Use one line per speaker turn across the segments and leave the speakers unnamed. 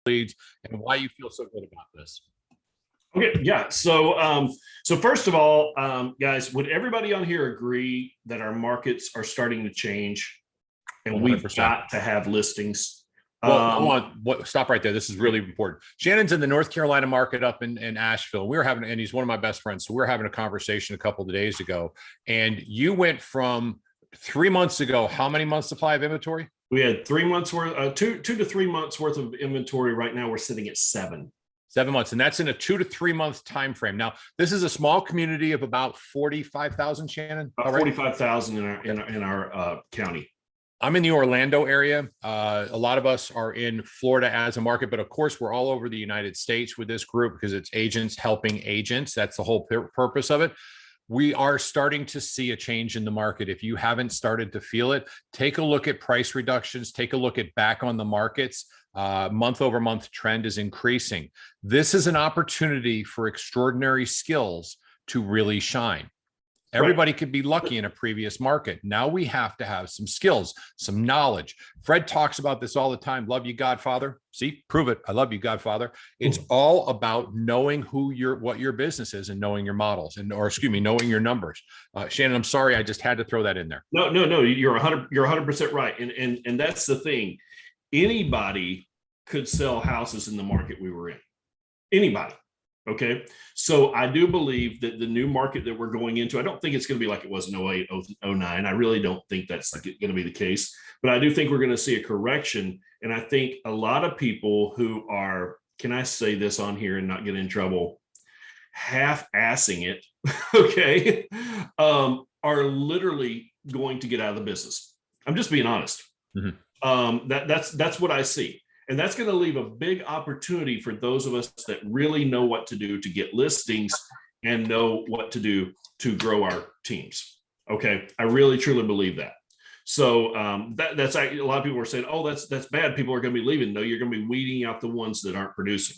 leads and why you feel so good about this.
Okay, yeah. So first of all, guys, would everybody on here agree that our markets are starting to change and we've
100%.
got to have listings?
Well, stop right there. This is really important. Shannon's in the North Carolina market up in Asheville. We were having, and he's one of my best friends. So we were having a conversation a couple of days ago, and you went from 3 months ago. How many months supply of inventory?
We had 3 months worth, 2 to 3 months worth of inventory. Right now, we're sitting at 7
months, and that's in a 2 to 3 month time frame. Now, this is a small community of about 45,000. Shannon,
about 45,000 in our county.
I'm in the Orlando area. A lot of us are in Florida as a market, but of course, we're all over the United States with this group because it's agents helping agents. That's the whole purpose of it. We are starting to see a change in the market. If you haven't started to feel it, take a look at price reductions, take a look at back on the markets. Month over month trend is increasing. This is an opportunity for extraordinary skills to really shine. Everybody could be lucky in a previous market. Now we have to have some skills, some knowledge. Fred talks about this all the time. Love you, Godfather. See, prove it. I love you, Godfather. It's all about knowing what your business is and knowing your models knowing your numbers. Shannon, I'm sorry. I just had to throw that in there.
No, you're 100% right. And that's the thing. Anybody could sell houses in the market we were in. Anybody. Okay. So I do believe that the new market that we're going into, I don't think it's going to be like it was in 08, 09. I really don't think that's going to be the case, but I do think we're going to see a correction. And I think a lot of people who are, can I say this on here and not get in trouble, half-assing it, okay, are literally going to get out of the business. I'm just being honest. Mm-hmm. That's what I see. And that's going to leave a big opportunity for those of us that really know what to do to get listings and know what to do to grow our teams. Okay. I really, truly believe that. So that's a lot of people are saying, oh, that's bad. People are going to be leaving. No, you're going to be weeding out the ones that aren't producing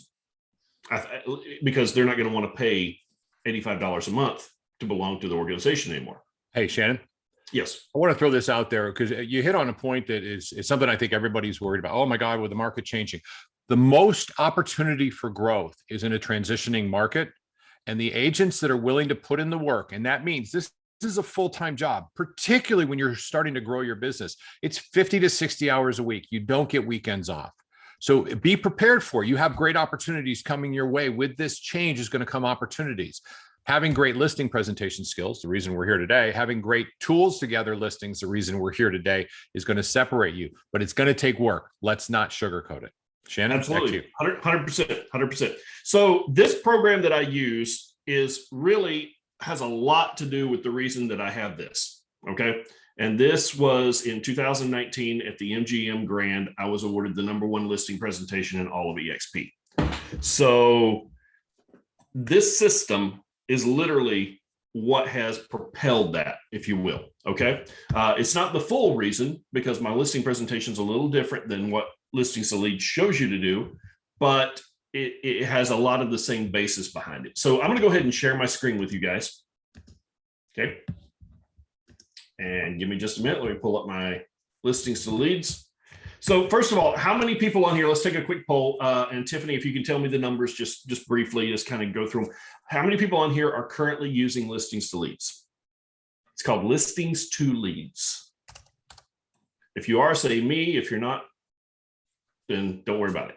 because they're not going to want to pay $85 a month to belong to the organization anymore.
Hey, Shannon.
Yes.
I want to throw this out there because you hit on a point that is something I think everybody's worried about. Oh my God, with the market changing. The most opportunity for growth is in a transitioning market, and the agents that are willing to put in the work. And that means this is a full-time job, particularly when you're starting to grow your business. It's 50 to 60 hours a week. You don't get weekends off. So be prepared for it. You have great opportunities coming your way. With this change is going to come opportunities. Having great listing presentation skills, the reason we're here today, having great tools to gather listings, the reason we're here today, is going to separate you, but it's going to take work. Let's not sugarcoat it. Shannon,
absolutely, 100%. So this program that I use has a lot to do with the reason that I have this, okay? And this was in 2019 at the MGM Grand. I was awarded the #1 listing presentation in all of EXP. So this system is literally what has propelled that, if you will. Okay. It's not the full reason because my listing presentation is a little different than what Listings2Leads shows you to do, but it has a lot of the same basis behind it. So I'm going to go ahead and share my screen with you guys. Okay. And give me just a minute. Let me pull up my Listings2Leads. So first of all, how many people on here, let's take a quick poll. And Tiffany, if you can tell me the numbers just briefly, just kind of go through them. How many people on here are currently using Listings2Leads? It's called Listings2Leads. If you are, say me. If you're not, then don't worry about it.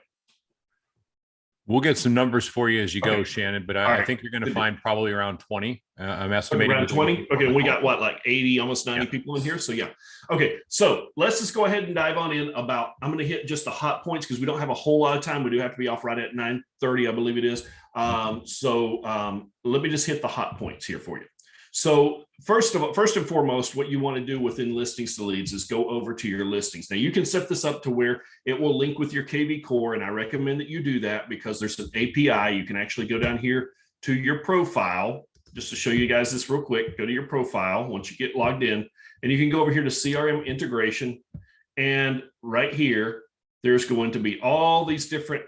We'll get some numbers for you as you go,
Okay.
Shannon, but I think you're going to find probably around 20. I'm estimating
around 20. Okay, we got what, like 80, almost 90 people in here. So yeah. Okay, so let's just go ahead and dive on in about, I'm going to hit just the hot points because we don't have a whole lot of time. We do have to be off right at 9:30, I believe it is. Let me just hit the hot points here for you. So first and foremost, what you want to do within Listings2Leads is go over to your listings. Now you can set this up to where it will link with your KV Core, and I recommend that you do that because there's an API. You can actually go down here to your profile, just to show you guys this real quick. Go to your profile once you get logged in, and you can go over here to CRM Integration, and right here, there's going to be all these different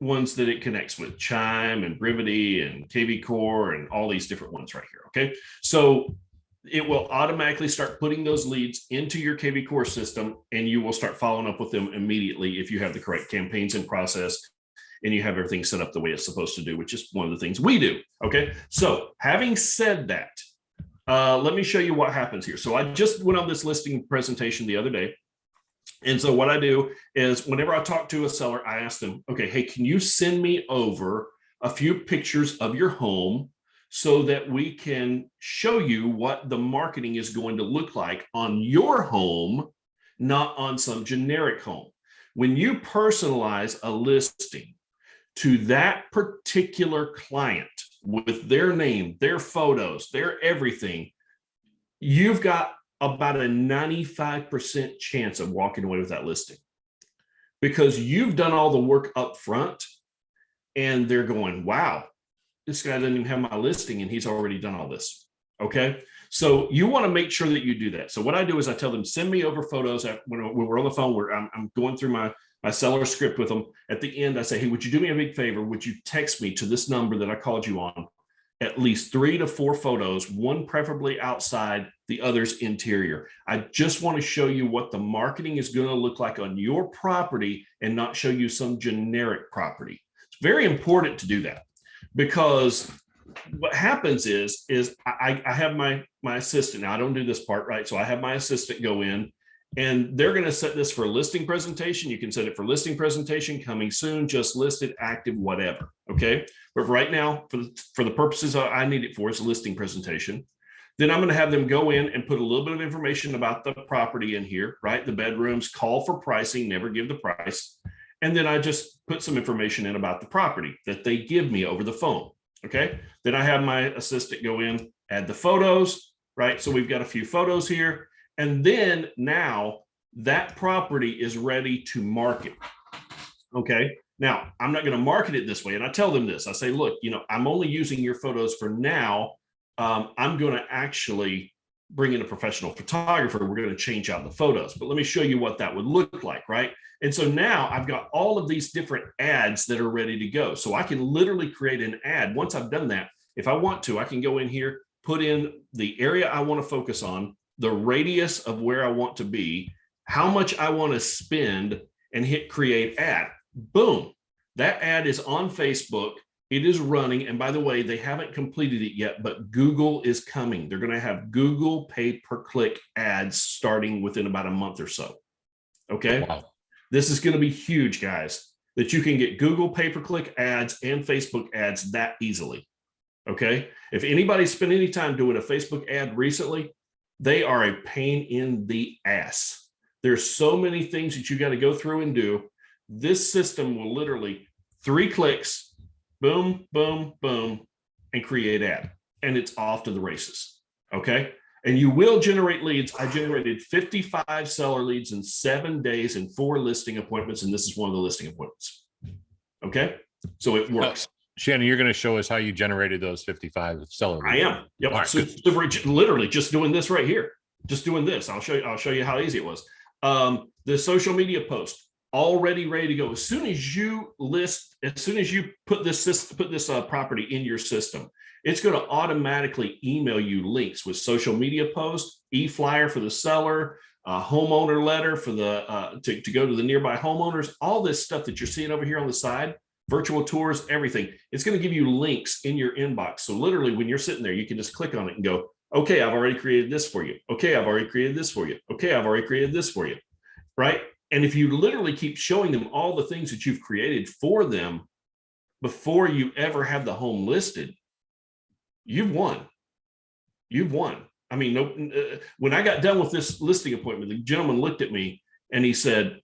ones that it connects with, Chime and Brivity and KV Core and all these different ones right here. Okay. So it will automatically start putting those leads into your KV core system, and you will start following up with them immediately if you have the correct campaigns in process and you have everything set up the way it's supposed to do, which is one of the things we do. Okay. So having said that, let me show you what happens here. So I just went on this listing presentation the other day. And so what I do is whenever I talk to a seller, I ask them, okay, hey, can you send me over a few pictures of your home so that we can show you what the marketing is going to look like on your home, not on some generic home. When you personalize a listing to that particular client with their name, their photos, their everything, you've got about a 95% chance of walking away with that listing because you've done all the work up front and they're going, wow, this guy doesn't even have my listing and he's already done all this. Okay. So you want to make sure that you do that. So what I do is I tell them, send me over photos when we're on the phone, where I'm going through my seller script with them. At the end, I say, hey, would you do me a big favor? Would you text me to this number that I called you on at least 3 to 4 photos, one preferably outside, the other's interior. I just want to show you what the marketing is going to look like on your property and not show you some generic property. It's very important to do that, because what happens is I have my assistant. Now I don't do this part, right? So I have my assistant go in and they're going to set this for a listing presentation. You can set it for listing presentation, coming soon, just listed, active, whatever. Okay. But right now, for the purposes I need it for, is a listing presentation. Then I'm going to have them go in and put a little bit of information about the property in here, right? The bedrooms, call for pricing, never give the price. And then I just put some information in about the property that they give me over the phone. Okay. Then I have my assistant go in, add the photos, right? So we've got a few photos here. And then now that property is ready to market. Okay. Now I'm not going to market it this way. And I tell them this, I say, look, I'm only using your photos for now. I'm going to actually bring in a professional photographer. We're going to change out the photos, but let me show you what that would look like. Right. And so now I've got all of these different ads that are ready to go. So I can literally create an ad. Once I've done that, if I want to, I can go in here, put in the area I want to focus on, the radius of where I want to be, how much I want to spend, and hit create ad. Boom. That ad is on Facebook. It is running. And by the way, they haven't completed it yet, but Google is coming. They're going to have Google pay-per-click ads starting within about a month or so. Okay.
Wow.
This is going to be huge, guys, that you can get Google pay-per-click ads and Facebook ads that easily. Okay. If anybody's spent any time doing a Facebook ad recently, they are a pain in the ass. There's so many things that you got to go through and do. This system will literally 3 clicks, boom, boom, boom, and create ad. And it's off to the races. Okay. And you will generate leads. I generated 55 seller leads in 7 days and 4 listing appointments. And this is one of the listing appointments. Okay. So it works.
Shannon, you're going to show us how you generated those 55 seller leads.
I am. Yep.
Right,
so literally just doing this right here. Just doing this. I'll show you how easy it was. The social media post already ready to go. As soon as you put this property in your system, it's going to automatically email you links with social media posts, e-flyer for the seller, homeowner letter for the to go to the nearby homeowners, all this stuff that you're seeing over here on the side, virtual tours, everything. It's going to give you links in your inbox. So literally when you're sitting there, you can just click on it and go, okay, I've already created this for you. Okay, I've already created this for you. Okay, I've already created this for you. Right. And if you literally keep showing them all the things that you've created for them before you ever have the home listed, you've won. You've won. I mean, when I got done with this listing appointment, the gentleman looked at me and he said,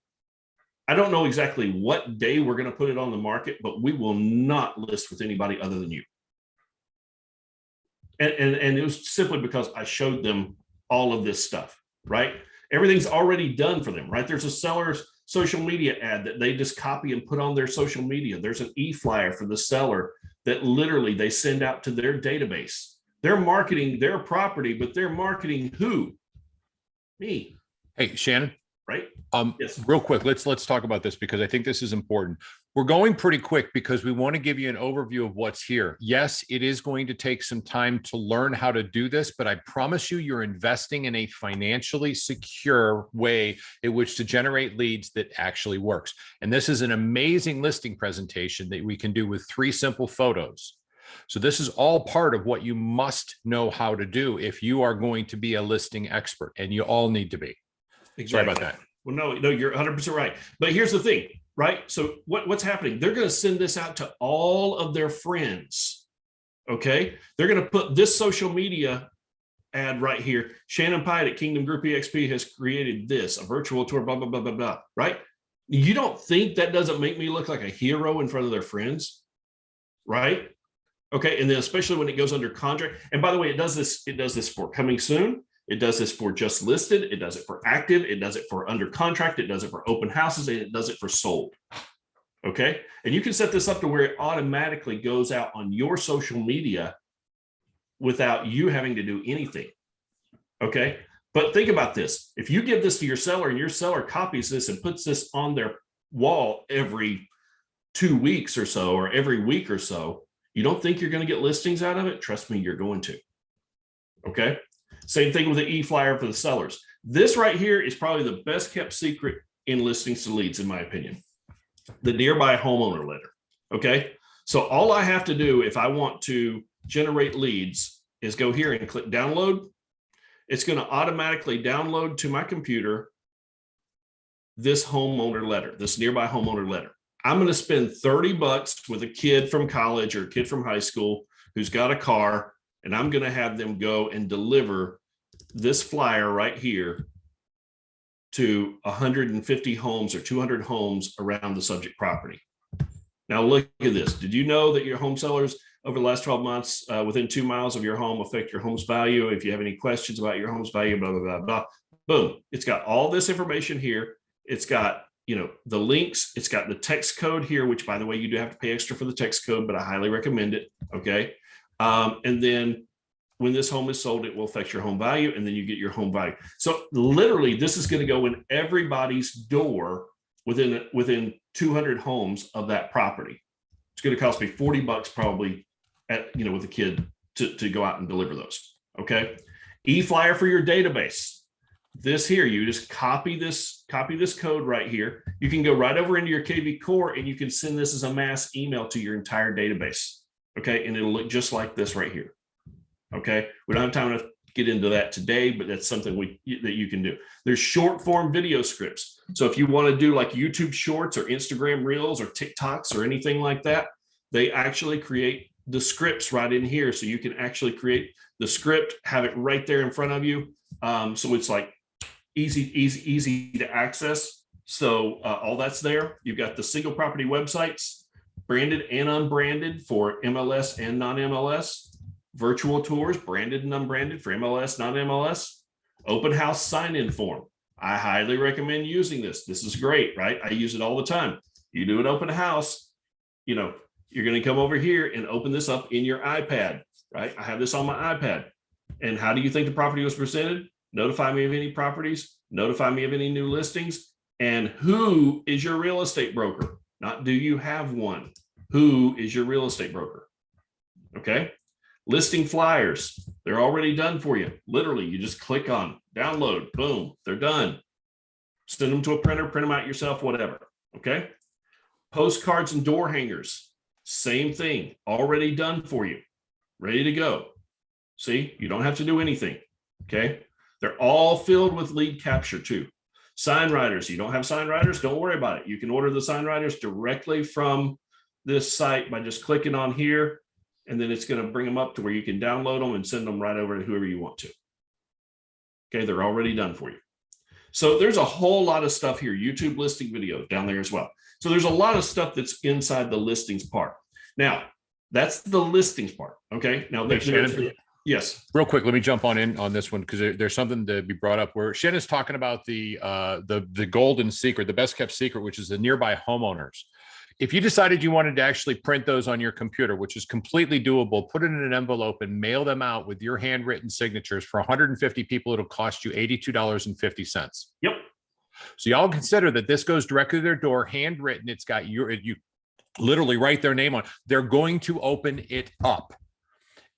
I don't know exactly what day we're going to put it on the market, but we will not list with anybody other than you. And it was simply because I showed them all of this stuff, right? Everything's already done for them, right? There's a seller's social media ad that they just copy and put on their social media. There's an e-flyer for the seller that literally they send out to their database. They're marketing their property, but they're marketing who? Me.
Hey, Shannon.
right? Yes.
Real quick, let's talk about this because I think this is important. We're going pretty quick because we want to give you an overview of what's here. Yes, it is going to take some time to learn how to do this, but I promise you, you're investing in a financially secure way in which to generate leads that actually works. And this is an amazing listing presentation that we can do with 3 simple photos. So this is all part of what you must know how to do if you are going to be a listing expert, and you all need to be.
Exactly.
Sorry about that.
Well, no, you're 100% right. But here's the thing, right? So what's happening? They're going to send this out to all of their friends. Okay. They're going to put this social media ad right here. Shannon Pyatt at Kingdom Group EXP has created this, a virtual tour, blah, blah, blah, blah, blah, right? You don't think that doesn't make me look like a hero in front of their friends, right? Okay. And then especially when it goes under contract. And by the way, it does this for coming soon. It does this for just listed. It does it for active. It does it for under contract. It does it for open houses, and it does it for sold. Okay. And you can set this up to where it automatically goes out on your social media without you having to do anything. Okay. But think about this. If you give this to your seller and your seller copies this and puts this on their wall every 2 weeks or so, or every week or so, you don't think you're going to get listings out of it? Trust me, you're going to. Okay. Same thing with the e-flyer for the sellers. This right here is probably the best kept secret in listings to leads, in my opinion. The nearby homeowner letter. Okay. So all I have to do if I want to generate leads is go here and click download. It's going to automatically download to my computer this homeowner letter, this nearby homeowner letter. I'm going to spend $30 with a kid from college or a kid from high school who's got a car, and I'm going to have them go and deliver this flyer right here to 150 homes or 200 homes around the subject property. Now look at this. Did you know that your home sellers over the last 12 months within 2 miles of your home affect your home's value? If you have any questions about your home's value, blah, blah, blah, blah, boom. It's got all this information here. It's got, the links. It's got the text code here, which by the way, you do have to pay extra for the text code, but I highly recommend it. Okay. And then when this home is sold, it will affect your home value, and then you get your home value. So literally this is going to go in everybody's door within 200 homes of that property. It's going to cost me $40 probably with a kid to go out and deliver those. Okay. E-flyer for your database. This here, you just copy this code right here. You can go right over into your KV core and you can send this as a mass email to your entire database. Okay. And it'll look just like this right here. Okay. We don't have time to get into that today, but that's something that you can do. There's short form video scripts. So if you want to do like YouTube shorts or Instagram reels or TikToks or anything like that, they actually create the scripts right in here. So you can actually create the script, have it right there in front of you. So it's like easy to access. So all that's there. You've got the single property websites, branded and unbranded for MLS and non-MLS. Virtual tours, branded and unbranded for MLS, non-MLS. Open house sign-in form. I highly recommend using this. This is great, right? I use it all the time. You do an open house, you're going to come over here and open this up in your iPad, right? I have this on my iPad. And how do you think the property was presented? Notify me of any properties, notify me of any new listings, and who is your real estate broker? Not do you have one? Who is your real estate broker? Okay. Listing flyers, they're already done for you. Literally, you just click on download, boom, they're done. Send them to a printer, print them out yourself, whatever. Okay. Postcards and door hangers, same thing, already done for you, ready to go. See, you don't have to do anything. Okay. They're all filled with lead capture too. Signwriters, you don't have Signwriters, don't worry about it. You can order the Signwriters directly from this site by just clicking on here. And then it's going to bring them up to where you can download them and send them right over to whoever you want to. Okay, they're already done for you. So there's a whole lot of stuff here. YouTube listing videos down there as well. So there's a lot of stuff that's inside the listings part. Now, that's the listings part. Okay. Now, yes.
Real quick, let me jump in on this one because there's something to be brought up where Shannon's talking about the golden secret, the best kept secret, which is the nearby homeowners. If you decided you wanted to actually print those on your computer, which is completely doable, put it in an envelope and mail them out with your handwritten signatures for 150 people, it'll cost you $82.50.
Yep.
So y'all consider that this goes directly to their door, handwritten. It's got you literally write their name on. They're going to open it up.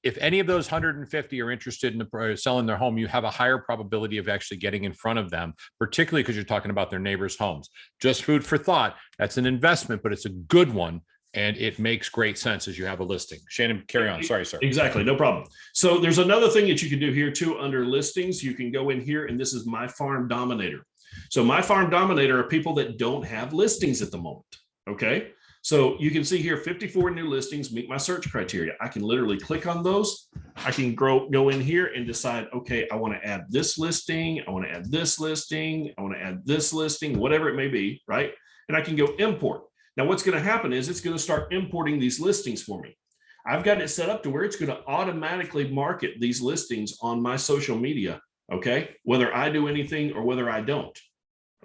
If any of those 150 are interested in selling their home, you have a higher probability of actually getting in front of them, particularly because you're talking about their neighbors' homes. Just food for thought. That's an investment, but it's a good one. And it makes great sense as you have a listing. Shannon, carry on. Sorry, sir.
Exactly. No problem. So there's another thing that you can do here too under listings. You can go in here, and this is My Farm Dominator. So My Farm Dominator are people that don't have listings at the moment. Okay. So you can see here 54 new listings meet my search criteria. I can literally click on those. I can go in here and decide, okay, I want to add this listing. I want to add this listing. I want to add this listing, whatever it may be, right? And I can go import. Now what's going to happen is it's going to start importing these listings for me. I've got it set up to where it's going to automatically market these listings on my social media, okay? Whether I do anything or whether I don't.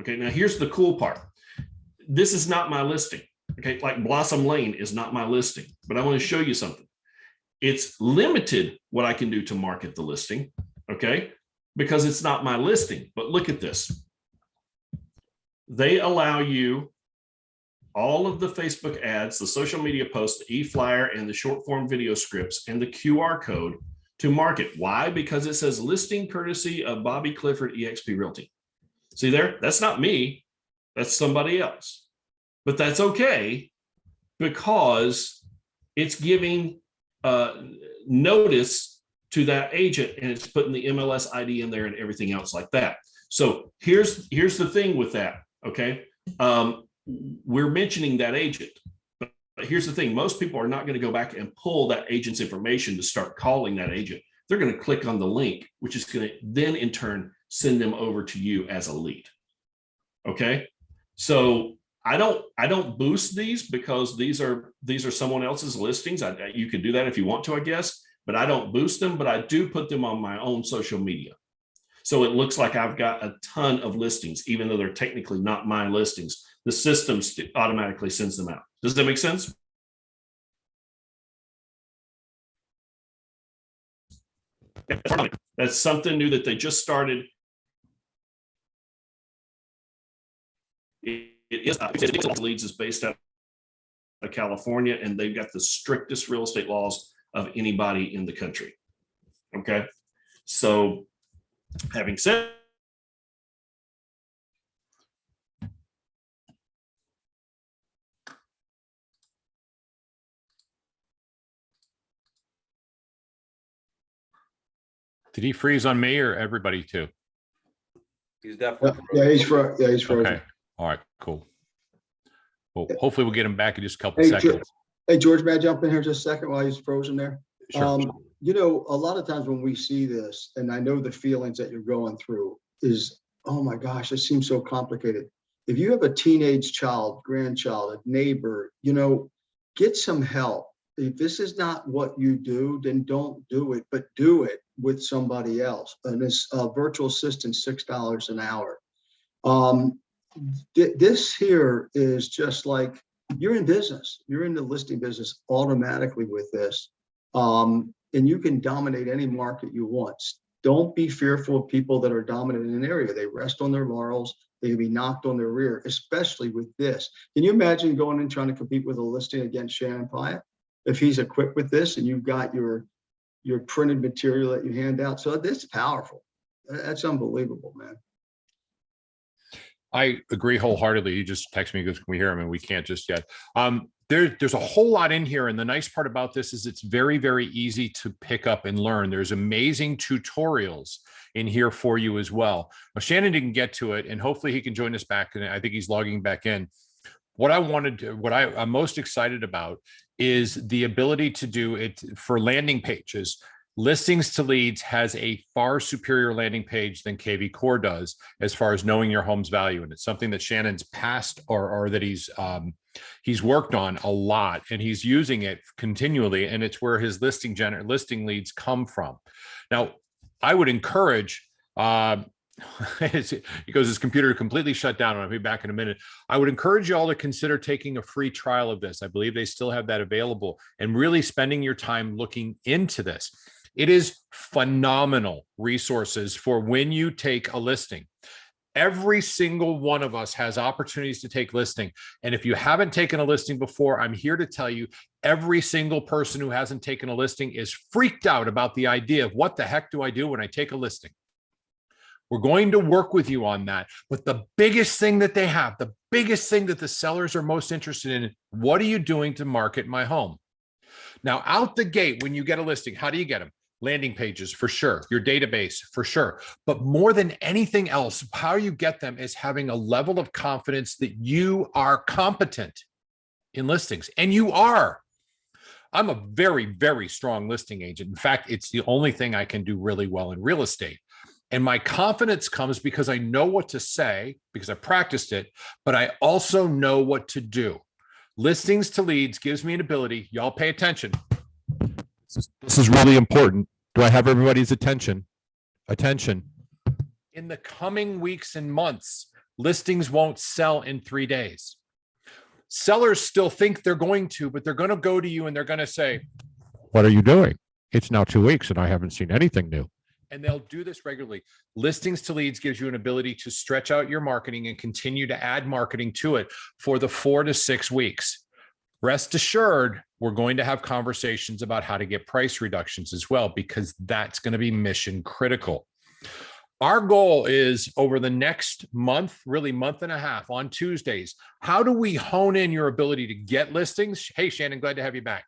Okay, now here's the cool part. This is not my listing. Okay, like Blossom Lane is not my listing, but I want to show you something. It's limited what I can do to market the listing, okay, because it's not my listing. But look at this. They allow you all of the Facebook ads, the social media posts, the e-flyer, and the short form video scripts, and the QR code to market. Why? Because it says listing courtesy of Bobby Clifford, eXp Realty. See there? That's not me. That's somebody else. But that's okay because it's giving notice to that agent, and it's putting the MLS ID in there and everything else like that. So here's the thing with that. Okay. We're mentioning that agent, but here's the thing. Most people are not going to go back and pull that agent's information to start calling that agent. They're going to click on the link, which is going to then in turn send them over to you as a lead. Okay. So I don't boost these because these are someone else's listings. You could do that if you want to, I guess, but I don't boost them, but I do put them on my own social media. So it looks like I've got a ton of listings, even though they're technically not my listings. The system automatically sends them out. Does that make sense? That's something new that they just started. Leads is based out of California, and they've got the strictest real estate laws of anybody in the country. Okay. So having said,
did he freeze on me or everybody too?
He's definitely
he's frozen.
Okay. All right, cool. Well, hopefully we'll get him back in just a couple
Hey,
seconds.
Hey, George, may I jump in here just a second while he's frozen there?
Sure.
You know, a lot of times when we see this, and I know the feelings that you're going through is, oh my gosh, it seems so complicated. If you have a teenage child, grandchild, a neighbor, you know, get some help. If this is not what you do, then don't do it, but do it with somebody else. And this virtual assistant, $6 an hour. This here is just like you're in business. You're in the listing business automatically with this. And you can dominate any market you want. Don't be fearful of people that are dominant in an area. They rest on their laurels. They can be knocked on their rear, especially with this. Can you imagine going and trying to compete with a listing against Shannon Pyatt? If he's equipped with this and you've got your printed material that you hand out. So this is powerful. That's unbelievable, man.
I agree wholeheartedly. He just texted me because we hear him and we can't just yet. There's a whole lot in here. And the nice part about this is it's very, very easy to pick up and learn. There's amazing tutorials in here for you as well. Now, Shannon didn't get to it, and hopefully he can join us back. And I think he's logging back in. What I'm most excited about is the ability to do it for landing pages. Listings2Leads has a far superior landing page than KV Core does as far as knowing your home's value. And it's something that Shannon's passed or that he's worked on a lot, and he's using it continually. And it's where his listing leads come from. Now, I would encourage, because his computer completely shut down, and I'll be back in a minute. I would encourage you all to consider taking a free trial of this. I believe they still have that available, and really spending your time looking into this. It is phenomenal resources for when you take a listing. Every single one of us has opportunities to take listing. And if you haven't taken a listing before, I'm here to tell you, every single person who hasn't taken a listing is freaked out about the idea of what the heck do I do when I take a listing? We're going to work with you on that. But the biggest thing that they have, the biggest thing that the sellers are most interested in, what are you doing to market my home? Now, out the gate, when you get a listing, how do you get them? Landing pages, for sure. Your database, for sure. But more than anything else, how you get them is having a level of confidence that you are competent in listings. And you are. I'm a very, very strong listing agent. In fact, it's the only thing I can do really well in real estate. And my confidence comes because I know what to say, because I practiced it, but I also know what to do. Listings to Leads gives me an ability. Y'all pay attention. This is really important. Do I have everybody's attention? Attention. In the coming weeks and months, listings won't sell in 3 days. Sellers still think they're going to, but they're going to go to you and they're going to say, what are you doing? It's now 2 weeks and I haven't seen anything new. And they'll do this regularly. Listings to Leads gives you an ability to stretch out your marketing and continue to add marketing to it for the 4 to 6 weeks. Rest assured, we're going to have conversations about how to get price reductions as well, because that's going to be mission critical. Our goal is over the next month, really month and a half, on Tuesdays, how do we hone in your ability to get listings? Hey, Shannon, glad to have you back.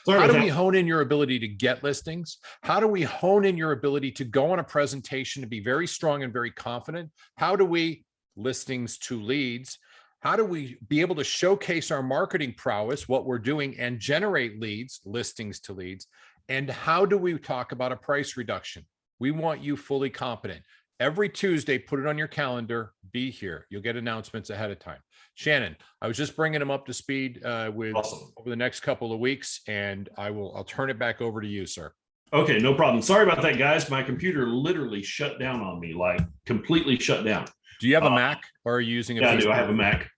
How do we hone in your ability to get listings? How do we hone in your ability to go on a presentation, to be very strong and very confident? How do we, listings to leads, how do we be able to showcase our marketing prowess, what we're doing, and generate leads, listings to leads? And how do we talk about a price reduction? We want you fully competent. Every Tuesday, put it on your calendar, be here. You'll get announcements ahead of time. Shannon, I was just bringing them up to speed with
Awesome.
over the next couple of weeks, and I'll turn it back over to you, sir.
Okay, no problem. Sorry about that, guys. My computer literally shut down on me, like completely shut down.
Do you have a Mac, or are you using a
Yeah, I
PC?
do. I have a Mac.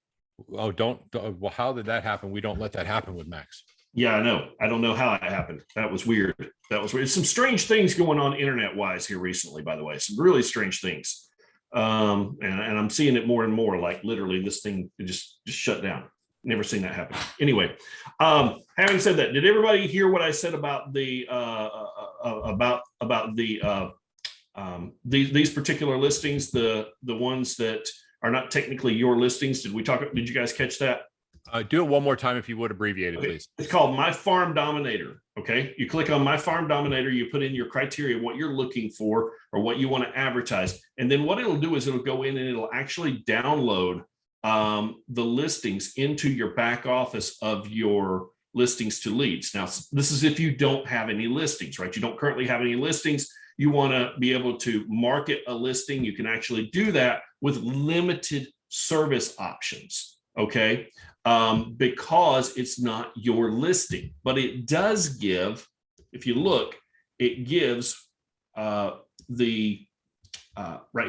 Oh, well, how did that happen? We don't let that happen with Macs.
Yeah, I know. I don't know how it happened. That was weird. That was weird. Some strange things going on internet-wise here recently, by the way. Some really strange things. And I'm seeing it more and more, like literally this thing just shut down. Never seen that happen. Anyway, having said that, did everybody hear what I said about the these particular listings, the ones that are not technically your listings? Did you guys catch that?
Do it one more time if you would, abbreviate it, please.
It's called My Farm Dominator. Okay. You click on My Farm Dominator, you put in your criteria, what you're looking for or what you want to advertise. And then what it'll do is it'll go in and it'll actually download the listings into your back office of your listings to leads. Now, this is if you don't have any listings, right? You don't currently have any listings. You want to be able to market a listing. You can actually do that with limited service options. Okay. Because it's not your listing, but it does give, if you look, it gives right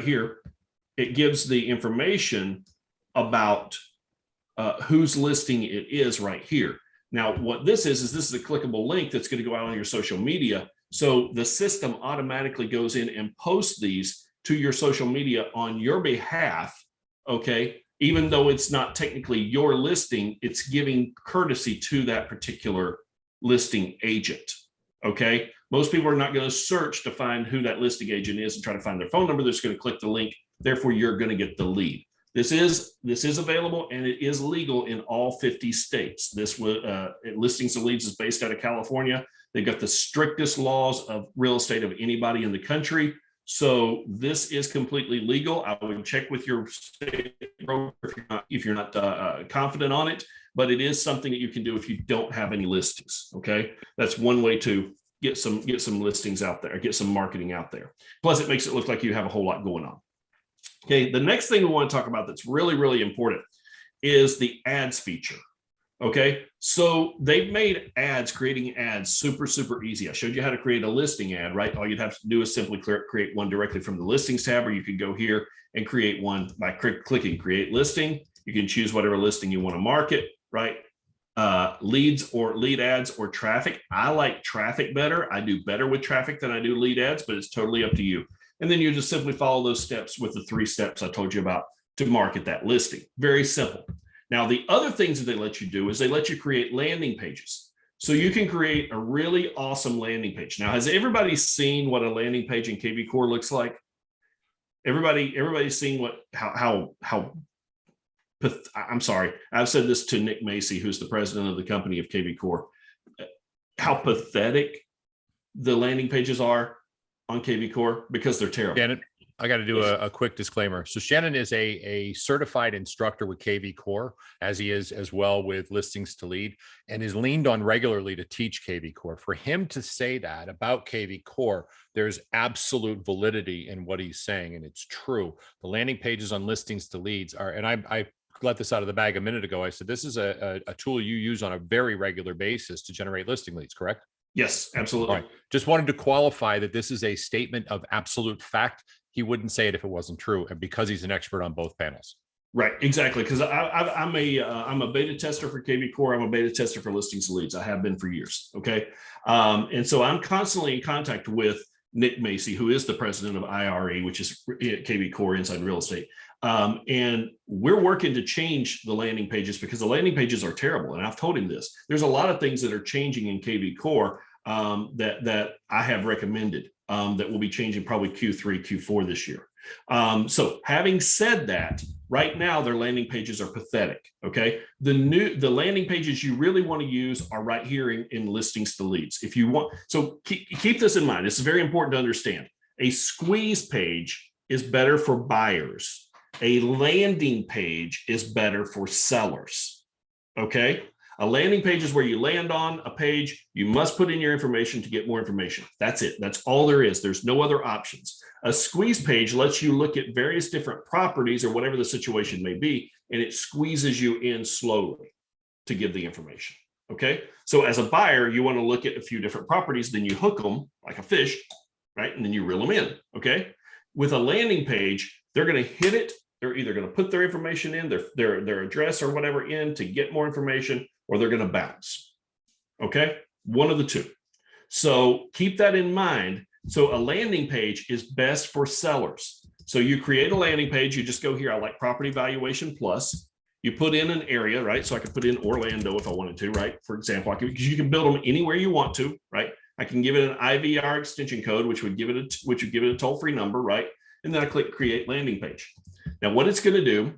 here, it gives the information about whose listing it is right here. Now, what this is this is a clickable link that's going to go out on your social media. So the system automatically goes in and posts these to your social media on your behalf. Okay. Even though it's not technically your listing, it's giving courtesy to that particular listing agent. Okay. Most people are not going to search to find who that listing agent is and try to find their phone number. They're just going to click the link. Therefore, you're going to get the lead. This is available and it is legal in all 50 states. This was Listings to Leads is based out of California. They've got the strictest laws of real estate of anybody in the country. So this is completely legal. I would check with your state broker if you're not confident on it, but it is something that you can do if you don't have any listings. Okay, that's one way to get some listings out there, get some marketing out there. Plus, it makes it look like you have a whole lot going on. Okay, the next thing we want to talk about that's really, really important is the ads feature. Okay, so they've made creating ads super, super easy. I showed you how to create a listing ad, right? All you'd have to do is simply create one directly from the listings tab, or you can go here and create one by clicking create listing. You can choose whatever listing you want to market, right? Leads or lead ads or traffic. I like traffic better. I do better with traffic than I do lead ads, but it's totally up to you. And then you just simply follow those steps with the 3 steps I told you about to market that listing. Very simple. Now, the other things that they let you do is they let you create landing pages. So you can create a really awesome landing page. Now, has everybody seen what a landing page in KV Core looks like? Everybody's seen how I'm sorry, I've said this to Nick Macy, who's the president of the company of KV Core, how pathetic the landing pages are on KV Core because they're terrible.
Shannon, I got to do a quick disclaimer. So Shannon is a certified instructor with KV Core, as he is as well with Listings to Lead, and is leaned on regularly to teach KV Core. For him to say that about KV Core, there's absolute validity in what he's saying, and it's true. The landing pages on Listings to Leads are, and I let this out of the bag a minute ago. I said, this is a tool you use on a very regular basis to generate listing leads, correct?
Yes, absolutely.
All right. Just wanted to qualify that this is a statement of absolute fact. He wouldn't say it if it wasn't true, and because he's an expert on both panels.
Right, exactly. Because I'm a beta tester for KV Core. I'm a beta tester for Listings to Leads. I have been for years. Okay, and so I'm constantly in contact with Nick Macy, who is the president of IRE, which is KV Core Inside Real Estate. And we're working to change the landing pages because the landing pages are terrible. And I've told him this. There's a lot of things that are changing in KV Core that I have recommended that will be changing probably Q3, Q4 this year. So having said that, right now their landing pages are pathetic. Okay, the landing pages you really want to use are right here in Listings to Leads. If you want, so keep this in mind. This is very important to understand. A squeeze page is better for buyers. A landing page is better for sellers. Okay. A landing page is where you land on a page. You must put in your information to get more information. That's it. That's all there is. There's no other options. A squeeze page lets you look at various different properties or whatever the situation may be, and it squeezes you in slowly to give the information. Okay. So as a buyer, you want to look at a few different properties, then you hook them like a fish, right? And then you reel them in. Okay. With a landing page, they're going to hit it. They're either going to put their information in, their address or whatever in to get more information, or they're going to bounce. Okay, one of the two. So keep that in mind. So a landing page is best for sellers. So you create a landing page. You just go here. I like property valuation plus. You put in an area, right? So I could put in Orlando if I wanted to, right? For example, because you can build them anywhere you want to, right? I can give it an IVR extension code, which would give it a toll-free number, right? And then I click create landing page. Now, what it's going to do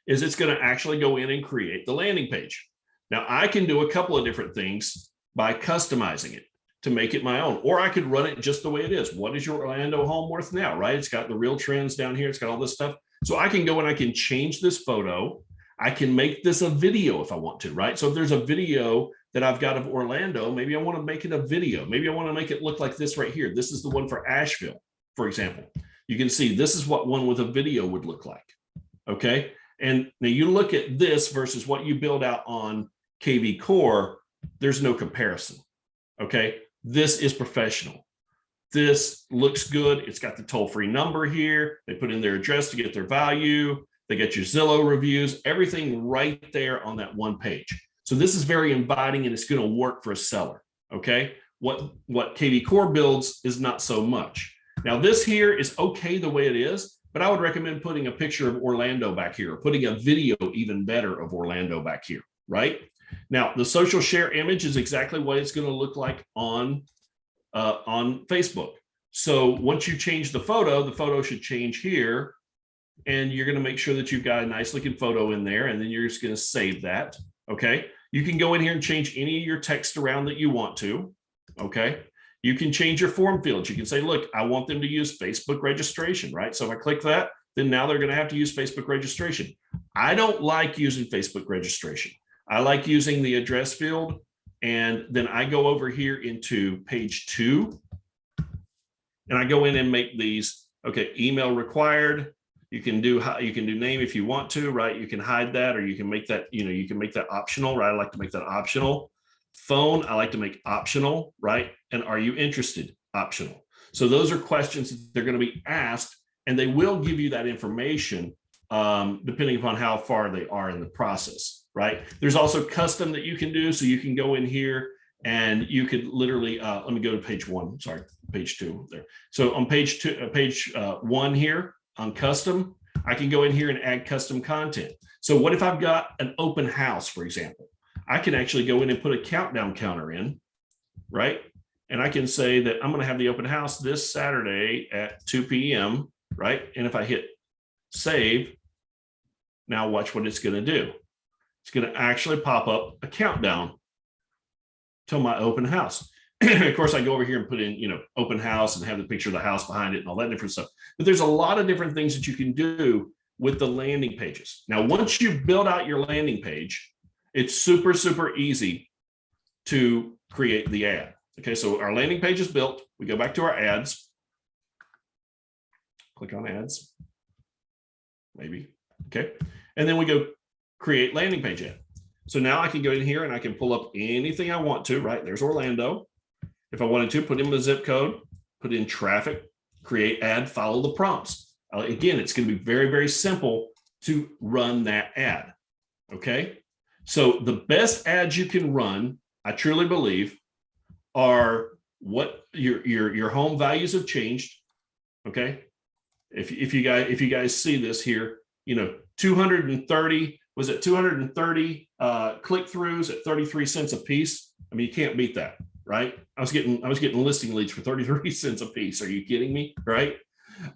is it's going to actually go in and create the landing page. Now, I can do a couple of different things by customizing it to make it my own, or I could run it just the way it is. What is your Orlando home worth now, right? It's got the real trends down here. It's got all this stuff. So I can go and I can change this photo. I can make this a video if I want to, right? So if there's a video that I've got of Orlando, maybe I want to make it a video. Maybe I want to make it look like this right here. This is the one for Asheville, for example. You can see this is what one with a video would look like. Okay. And now you look at this versus what you build out on KV Core, there's no comparison. Okay. This is professional. This looks good. It's got the toll-free number here. They put in their address to get their value. They get your Zillow reviews, everything right there on that one page. So this is very inviting and it's going to work for a seller. Okay. What KV Core builds is not so much. Now, this here is okay the way it is, but I would recommend putting a picture of Orlando back here, or putting a video even better of Orlando back here, right? Now, the social share image is exactly what it's going to look like on Facebook. So once you change the photo should change here, and you're going to make sure that you've got a nice looking photo in there, and then you're just going to save that, okay? You can go in here and change any of your text around that you want to, okay? You can change your form fields. You can say, look, I want them to use Facebook registration, right? So if I click that, then now they're going to have to use Facebook registration. I don't like using Facebook registration. I like using the address field. And then I go over here into page 2 and I go in and make these, okay, email required. You can do name if you want to, right? You can hide that, or you can make that, you can make that optional, right? I like to make that optional. Phone, I like to make optional, right? And are you interested? Optional. So those are questions that they're going to be asked, and they will give you that information depending upon how far they are in the process, right? There's also custom that you can do. So you can go in here And you could literally, let me go to page 1, sorry, page 2 there. So on page 1 here on custom, I can go in here and add custom content. So what if I've got an open house, for example? I can actually go in and put a countdown counter in, right? And I can say that I'm going to have the open house this Saturday at 2 p.m., right? And if I hit save, now watch what it's going to do. It's going to actually pop up a countdown to my open house. Of course, I go over here and put in, open house and have the picture of the house behind it and all that different stuff. But there's a lot of different things that you can do with the landing pages. Now, once you build out your landing page, it's super, super easy to create the ad. Okay, so our landing page is built. We go back to our ads. Click on ads, maybe. Okay, and then we go create landing page ad. So now I can go in here and I can pull up anything I want to, right? There's Orlando. If I wanted to, put in the zip code, put in traffic, create ad, follow the prompts. Again, it's going to be very, very simple to run that ad. Okay. So the best ads you can run, I truly believe, are what your home values have changed. Okay. If you guys see this here, 230, was it 230 click-throughs at 33 cents a piece? I mean, you can't beat that, right? I was getting listing leads for 33 cents a piece. Are you kidding me? Right?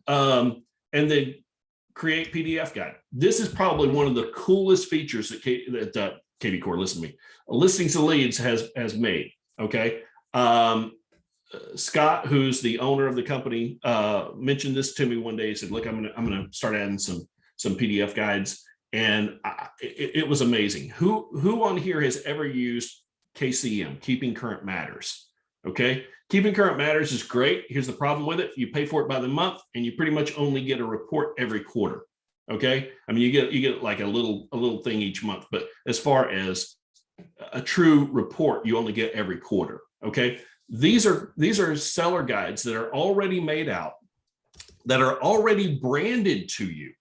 And then create PDF guide. This is probably one of the coolest features that KV Core, listen to me, Listings2Leads has made. Okay. Scott, who's the owner of the company, mentioned this to me one day. He said, look, I'm gonna start adding some PDF guides. And it was amazing. Who on here has ever used KCM, Keeping Current Matters? Okay, Keeping Current Matters is great. Here's the problem with it: you pay for it by the month, and you pretty much only get a report every quarter. Okay, I mean you get like a little thing each month, but as far as a true report, you only get every quarter. Okay, these are seller guides that are already made out, that are already branded to you.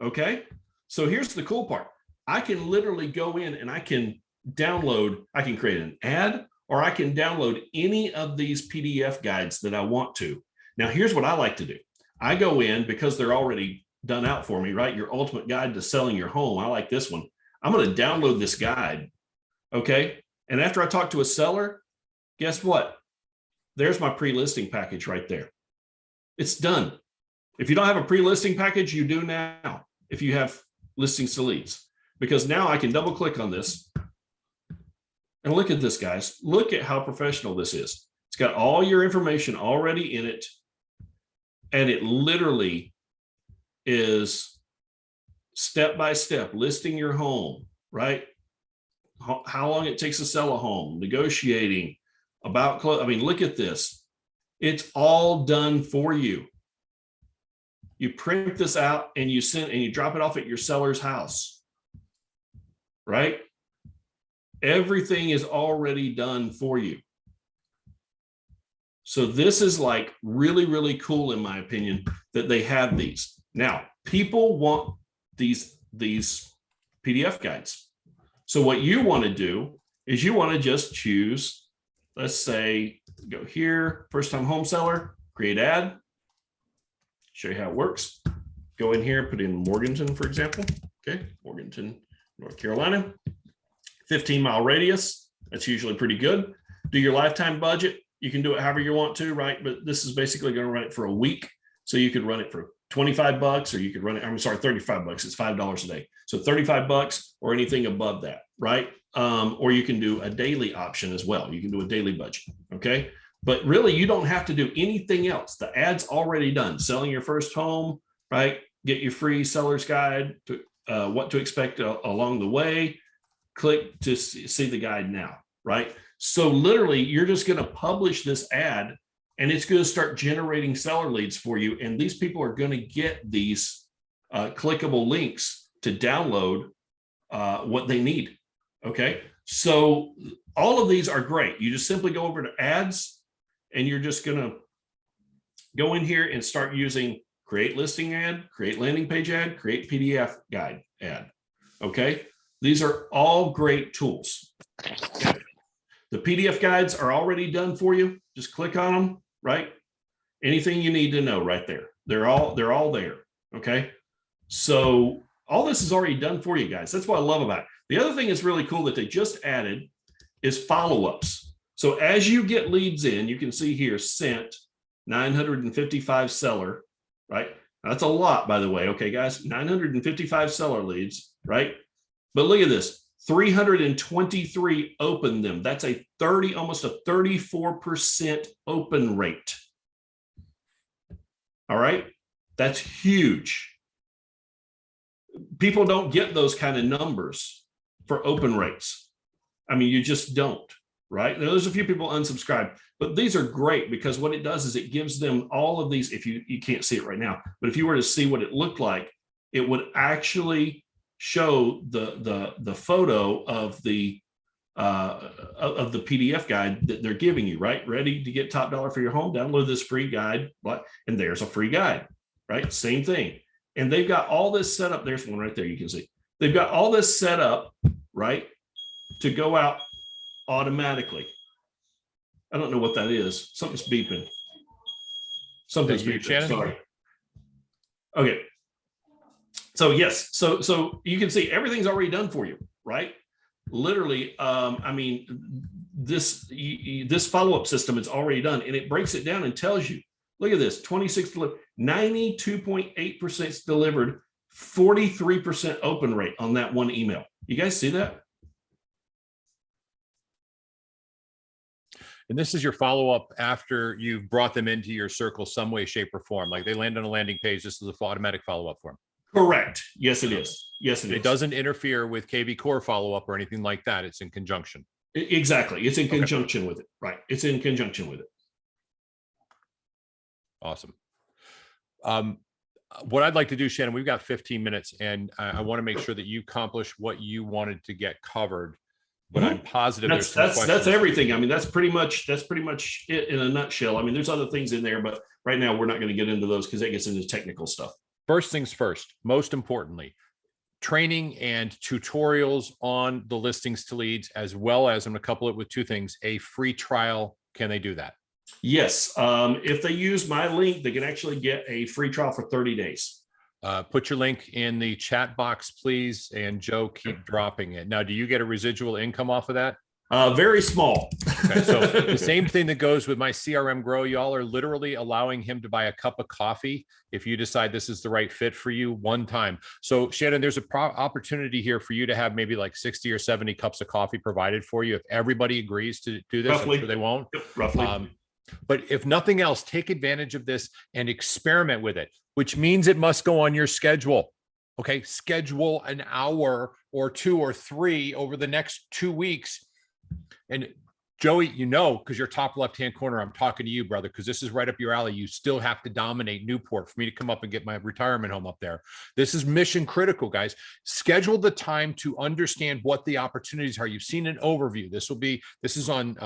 Okay. So here's the cool part. I can literally go in and I can create an ad, or I can download any of these PDF guides that I want to. Now, here's what I like to do. I go in, because they're already done out for me, right? Your ultimate guide to selling your home. I like this one. I'm going to download this guide. Okay. And after I talk to a seller, guess what? There's my pre-listing package right there. It's done. If you don't have a pre-listing package, you do now. If you have Listings2Leads, because now I can double click on this and look at this, guys. Look at how professional this is. It's got all your information already in it, and it literally is step by step listing your home, right? How long it takes to sell a home, negotiating, about close. I mean, look at this. It's all done for you. You print this out and you drop it off at your seller's house, right? Everything is already done for you. So this is like really, really cool, in my opinion, that they have these. Now, people want these PDF guides. So what you want to do is you want to just choose, let's say, go here, first time home seller, create ad. Show you how it works. Go in here, put in Morganton, for example. Okay, Morganton, North Carolina. 15-mile radius. That's usually pretty good. Do your lifetime budget. You can do it however you want to, right? But this is basically going to run it for a week. So you could run it for 25 bucks, or you could run it, 35 bucks. It's $5 a day. So 35 bucks or anything above that, right? Or you can do a daily option as well. You can do a daily budget. Okay. But really, you don't have to do anything else. The ad's already done. Selling your first home, right? Get your free seller's guide to what to expect along the way. Click to see the guide now, right? So literally, you're just going to publish this ad, and it's going to start generating seller leads for you. And these people are going to get these clickable links to download what they need. Okay. So all of these are great. You just simply go over to ads, and you're just going to go in here and start using create listing ad, create landing page ad, create PDF guide ad. Okay. These are all great tools. Okay. The PDF guides are already done for you. Just click on them, right? Anything you need to know right there. They're all there. Okay. So all this is already done for you guys. That's what I love about it. The other thing that's really cool that they just added is follow-ups. So as you get leads in, you can see here, sent 955 seller, right? That's a lot, by the way. Okay, guys, 955 seller leads, right? But look at this, 323 open them. That's a almost a 34% open rate. All right, that's huge. People don't get those kind of numbers for open rates. I mean, you just don't, right? Now, there's a few people unsubscribe, but these are great because what it does is it gives them all of these. If you can't see it right now, but if you were to see what it looked like, it would actually show the photo of the PDF guide that they're giving you, right? Ready to get top dollar for your home? Download this free guide, and there's a free guide, right? Same thing. And they've got all this set up. There's one right there. You can see they've got all this set up, right, to go out automatically. I don't know what that is. Something's beeping. Something's beeping.
Shannon?
Sorry. Okay. So yes, so you can see everything's already done for you, right? Literally, I mean, this follow-up system is already done, and it breaks it down and tells you, look at this, 92.8% delivered, 43% open rate on that one email. You guys see that?
And this is your follow-up after you've brought them into your circle some way, shape, or form. Like they land on a landing page, this is an automatic follow-up form.
Correct. Yes, it is. Yes, it is.
It doesn't interfere with KV Core follow-up or anything like that. It's in conjunction.
Exactly. It's in conjunction with it. Right. It's in conjunction with it.
Awesome. What I'd like to do, Shannon, we've got 15 minutes, and I want to make sure that you accomplish what you wanted to get covered. But I'm positive
that's everything. I mean, that's pretty much it in a nutshell. I mean, there's other things in there, but right now we're not going to get into those because that gets into technical stuff.
First things first, most importantly, training and tutorials on the listings to leads, as well as, I'm going to couple it with two things, a free trial. Can they do that?
Yes. If they use my link, they can actually get a free trial for 30 days.
Put your link in the chat box, please. And Joe, keep dropping it. Now, do you get a residual income off of that?
Very small.
Okay, so the same thing that goes with my CRM Grow, y'all are literally allowing him to buy a cup of coffee if you decide this is the right fit for you one time. So Shannon, there's an opportunity here for you to have maybe like 60 or 70 cups of coffee provided for you. If everybody agrees to do this, roughly. I'm sure they won't.
Yep, roughly.
But if nothing else, take advantage of this and experiment with it, which means it must go on your schedule. Okay, schedule an hour or 2 or 3 over the next 2 weeks. And Joey, you know, because you're top left-hand corner, I'm talking to you, brother, because this is right up your alley. You still have to dominate Newport for me to come up and get my retirement home up there. This is mission critical, guys. Schedule the time to understand what the opportunities are. You've seen an overview. This is on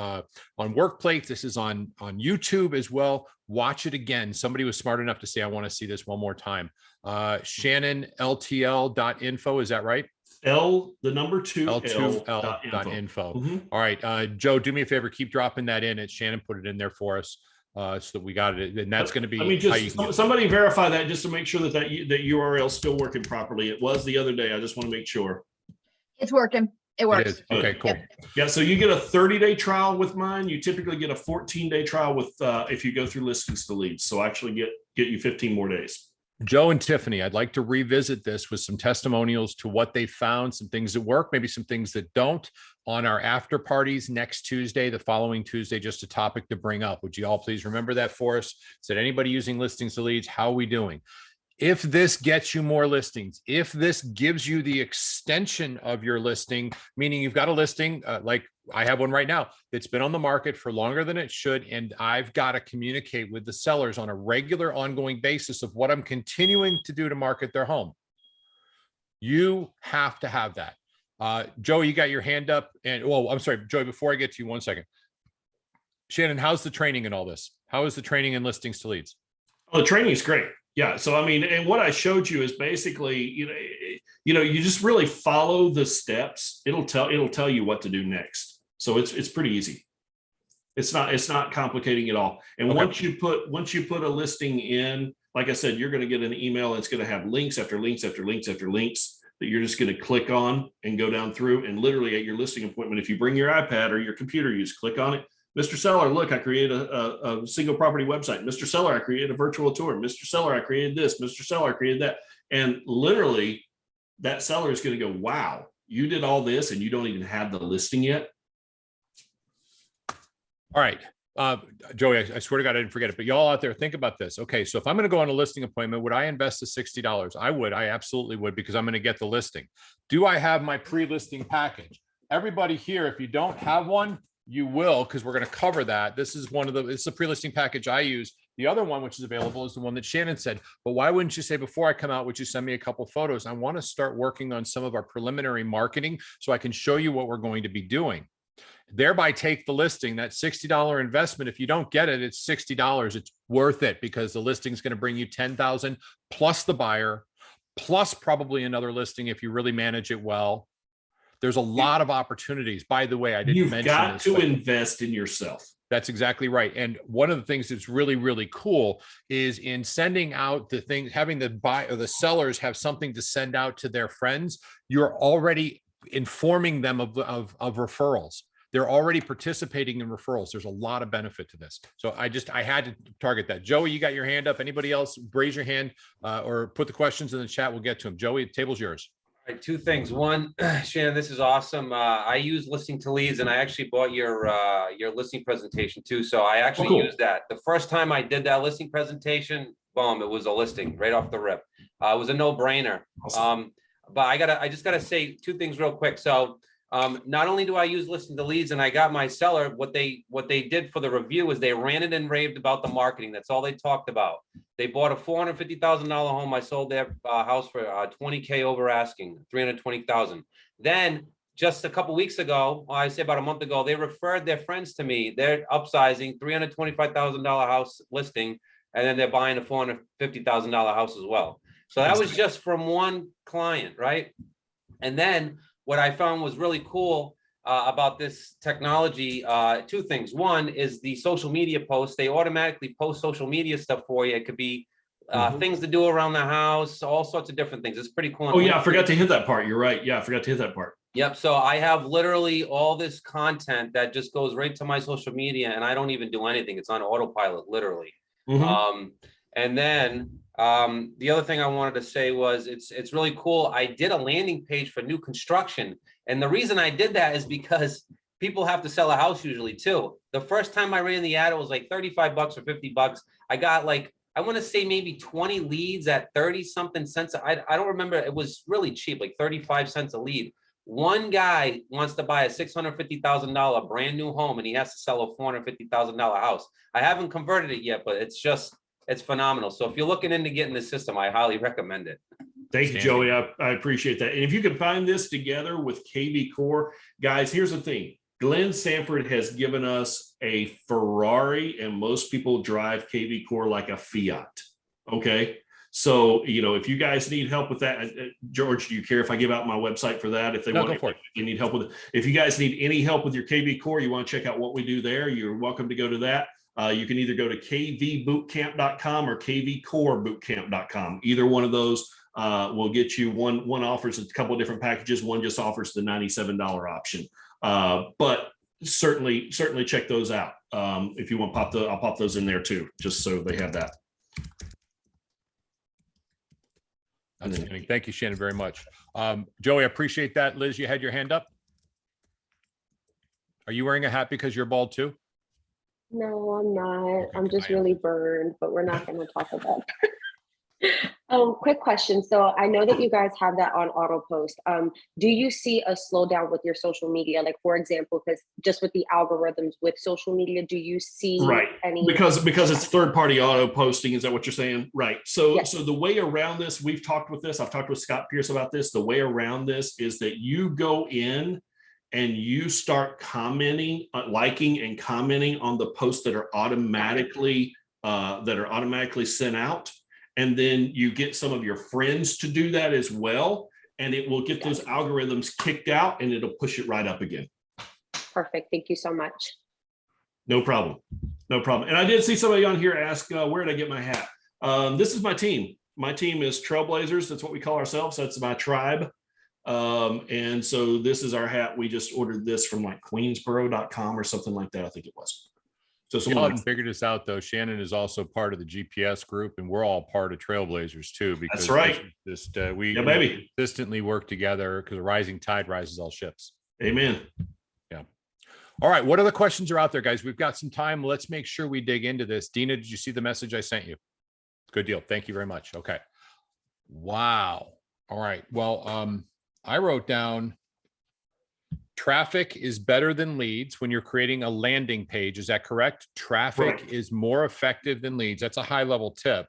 Workplace. This is on YouTube as well. Watch it again. Somebody was smart enough to say, I want to see this one more time. ShannonLTL.info, is that right?
L2L.info.
Mm-hmm. All right, Joe, do me a favor, keep dropping that in. It's Shannon put it in there for us, so that we got it, and that's going to be.
Let me just somebody verify that just to make sure that URL is still working properly. It was the other day. I just want to make sure
it's working. It works.
It is. Okay, cool.
Yeah, so you get a 30-day trial with mine. You typically get a 14-day trial with if you go through Listings to Leads. So actually get you 15 more days.
Joe and Tiffany, I'd like to revisit this with some testimonials to what they found, some things that work, maybe some things that don't, on our after parties next Tuesday, the following Tuesday, just a topic to bring up. Would you all please remember that for us? Said anybody using Listings to Leads, how are we doing? If this gets you more listings, if this gives you the extension of your listing, meaning you've got a listing, like I have one right now that's been on the market for longer than it should, and I've got to communicate with the sellers on a regular ongoing basis of what I'm continuing to do to market their home. You have to have that. Joe, you got your hand up, and I'm sorry, Joey, before I get to you, 1 second. Shannon, how's the training in all this? How is the training in Listings to Leads?
Oh, the training is great. Yeah. So, I mean, and what I showed you is basically, you just really follow the steps. It'll tell you what to do next. So it's pretty easy. It's not complicating at all. And
Okay.
once you put a listing in, like I said, you're going to get an email. And it's going to have links after links after links after links that you're just going to click on and go down through. And literally at your listing appointment, if you bring your iPad or your computer, you just click on it. Mr. Seller, look, I created a single property website. Mr. Seller, I created a virtual tour. Mr. Seller, I created this. Mr. Seller, I created that. And literally that seller is going to go, wow, you did all this and you don't even have the listing yet.
All right. Joey, I swear to God, I didn't forget it, but y'all out there, think about this. Okay. So if I'm going to go on a listing appointment, would I invest the $60? I would. I absolutely would, because I'm going to get the listing. Do I have my pre-listing package? Everybody here, if you don't have one, you will, because we're going to cover that. This is the pre-listing package I use. The other one, which is available, is the one that Shannon said. But why wouldn't you say, before I come out, would you send me a couple photos? I want to start working on some of our preliminary marketing so I can show you what we're going to be doing. Thereby take the listing, that $60 investment. If you don't get it, it's $60. It's worth it, because the listing is going to bring you 10,000 plus the buyer, plus probably another listing if you really manage it well. There's a lot of opportunities. By the way, I didn't mention
You've got
this,
to invest in yourself.
That's exactly right. And one of the things that's really, really cool is in sending out the things, having the buyer or the sellers have something to send out to their friends. You're already informing them of referrals. They're already participating in referrals. There's a lot of benefit to this. So I had to target that. Joey, you got your hand up. Anybody else, raise your hand or put the questions in the chat. We'll get to them. Joey, the table's yours.
All right, two things. One, Shannon, this is awesome. I use Listing2Leads, and I actually bought your listing presentation too. So I actually used that. The first time I did that listing presentation, boom, it was a listing right off the rip. It was a no-brainer.
Awesome.
But I just gotta say two things real quick. So not only do I use Listing2Leads, and I got my seller, what they did for the review is they ranted and raved about the marketing. That's all they talked about. They bought a $450,000 home. I sold their house for $20K over asking, $320,000. Then just a couple weeks ago, I say about a month ago, they referred their friends to me. They're upsizing, $325,000 house listing, and then they're buying a $450,000 house as well. So that was just from one client, right? And then what I found was really cool about this technology, two things. One is the social media posts. They automatically post social media stuff for you. It could be things to do around the house, all sorts of different things. It's pretty cool.
Oh yeah, I forgot to hit that part. You're right. Yeah, I forgot to hit that part.
Yep. So I have literally all this content that just goes right to my social media, and I don't even do anything. It's on autopilot, literally. And then the other thing I wanted to say was it's really cool. I did a landing page for new construction. And the reason I did that is because people have to sell a house usually too. The first time I ran the ad, it was like $35 or $50. I got like, I want to say maybe 20 leads at 30 something cents. I don't remember. It was really cheap, like 35 cents a lead. One guy wants to buy a $650,000 brand new home, and he has to sell a $450,000 house. I haven't converted it yet, but it's phenomenal. So if you're looking into getting the system, I highly recommend it.
Thank you, Joey. I appreciate that. And if you can find this together with KV Core, guys, here's the thing. Glenn Sanford has given us a Ferrari, and most people drive KV Core like a Fiat. Okay. So, if you guys need help with that, George, do you care if I give out my website for that? If they want, if you need help with it, if you guys need any help with your KV Core, you want to check out what we do there, you're welcome to go to that. You can either go to kvbootcamp.com or kvcorebootcamp.com. Either one of those will get you one offers a couple of different packages. One just offers the $97 option. But certainly check those out. If you want, I'll pop those in there too, just so they have that.
Thank you, Shannon, very much. Joey, I appreciate that. Liz, you had your hand up. Are you wearing a hat because you're bald too?
No, I'm not. I'm just really burned, but we're not going to talk about that. Quick question. So I know that you guys have that on auto post. Do you see a slowdown with your social media? Like, for example, because just with the algorithms with social media, do you see any?
Because it's third-party auto posting. Is that what you're saying? Right. So So the way around this, I've talked with Scott Pierce about this. The way around this is that you go in and you start commenting, liking and commenting on the posts that are automatically sent out. And then you get some of your friends to do that as well. And it will get those algorithms kicked out, and it'll push it right up again.
Perfect. Thank you so much.
No problem. No problem. And I did see somebody on here ask, where did I get my hat? This is my team. My team is Trailblazers. That's what we call ourselves. That's my tribe. And so this is our hat. We just ordered this from like queensboro.com or something like that. I think it was. So
Y'all
someone
haven't figured this out though. Shannon is also part of the GPS group, and we're all part of Trailblazers too. Because
That's right.
We
Yeah, baby.
consistently work together because a rising tide rises all ships.
Amen.
Yeah. All right. What other questions are out there, guys? We've got some time. Let's make sure we dig into this. Dina, did you see the message I sent you? Good deal. Thank you very much. Okay. Wow. All right. Well, I wrote down traffic is better than leads when you're creating a landing page. Is that correct? Traffic
Correct.
is more effective than leads. That's a high level tip.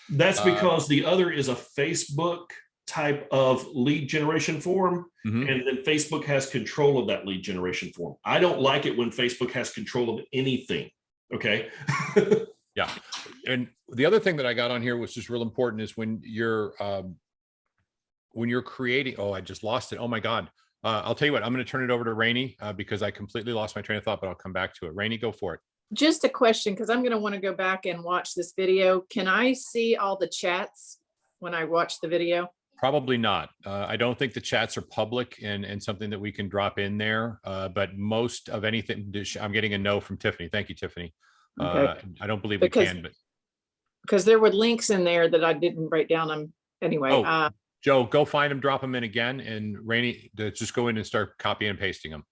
That's because the other is a Facebook type of lead generation form.
Mhm.
And then Facebook has control of that lead generation form. I don't like it when Facebook has control of anything. Okay.
Yeah. And the other thing that I got on here, which is real important, is when you're creating, oh, I just lost it. Oh my God. I'll tell you what, I'm going to turn it over to Rainey because I completely lost my train of thought, but I'll come back to it. Rainey, go for it.
Just a question, because I'm going to want to go back and watch this video. Can I see all the chats when I watch the video?
Probably not. I don't think the chats are public and something that we can drop in there. But most of anything, I'm getting a no from Tiffany. Thank you, Tiffany.
Okay.
I don't believe
Because-
we can, but
Because there were links in there that I didn't write down. Anyway.
Oh. Joe, go find them, drop them in again, and Rainey, just go in and start copying and pasting them.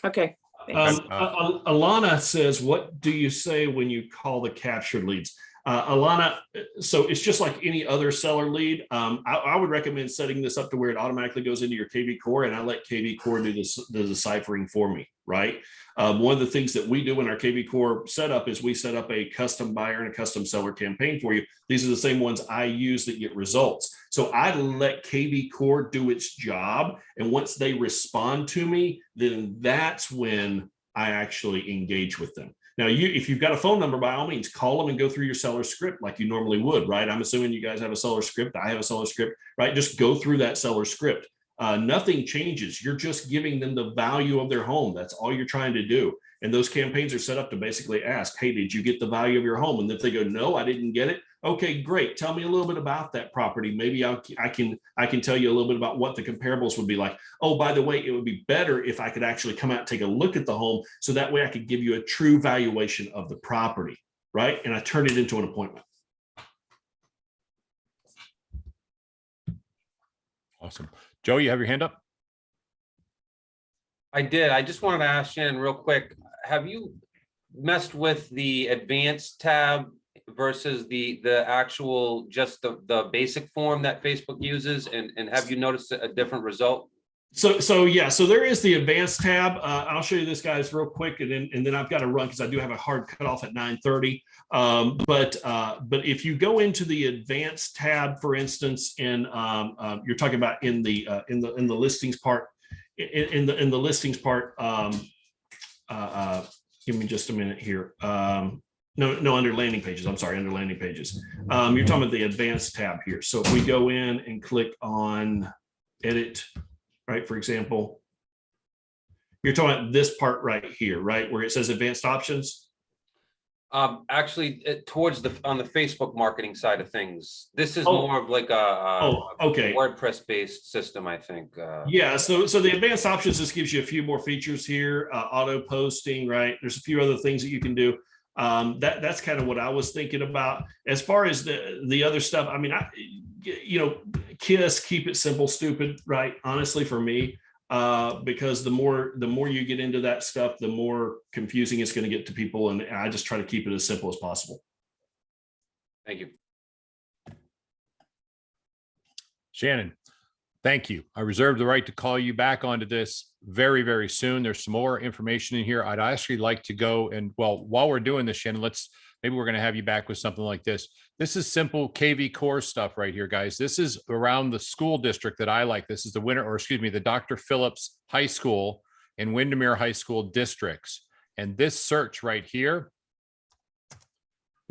Okay. Thanks.
Alana says, what do you say when you call the captured leads? Alana, so it's just like any other seller lead. I would recommend setting this up to where it automatically goes into your KV Core, and I let KV Core do the deciphering for me, right? One of the things that we do in our KV Core setup is we set up a custom buyer and a custom seller campaign for you. These are the same ones I use that get results. So I let KV Core do its job. And once they respond to me, then that's when I actually engage with them. Now, if you've got a phone number, by all means, call them and go through your seller script like you normally would, right? I'm assuming you guys have a seller script. I have a seller script, right? Just go through that seller script. Nothing changes. You're just giving them the value of their home. That's all you're trying to do. And those campaigns are set up to basically ask, hey, did you get the value of your home? And if they go, no, I didn't get it. Okay, great. Tell me a little bit about that property. Maybe I can tell you a little bit about what the comparables would be like. Oh, by the way, it would be better if I could actually come out and take a look at the home. So that way I could give you a true valuation of the property, right? And I turn it into an appointment.
Awesome. Joe, you have your hand up?
I did. I just wanted to ask Shannon real quick. Have you messed with the advanced tab versus the actual, just the basic form that Facebook uses? And have you noticed a different result?
So yeah, so there is the advanced tab. I'll show you this, guys, real quick, and then I've got to run because I do have a hard cutoff at 9:30. But if you go into the advanced tab, for instance, and you're talking about in the listings part, in the listings part. Give me just a minute here. No, under landing pages. I'm sorry, under landing pages. You're talking about the advanced tab here. So if we go in and click on edit. Right, for example, you're talking about this part right here, right, where it says advanced options.
Actually, on the Facebook marketing side of things, this is more of like a WordPress based system, I think.
Yeah, so the advanced options, this gives you a few more features here, auto posting, right? There's a few other things that you can do. That's kind of what I was thinking about. As far as the other stuff, I mean, KISS, keep it simple, stupid, right? Honestly, for me, because the more you get into that stuff, the more confusing it's going to get to people, and I just try to keep it as simple as possible.
Thank you.
Shannon, thank you. I reserve the right to call you back onto this very, very soon. There's some more information in here. I'd actually like to go and, well, while we're doing this, Shannon, maybe we're going to have you back with something like this. This is simple KV Core stuff right here, guys. This is around the school district that I like. This is the Dr. Phillips High School and Windermere High School districts. And this search right here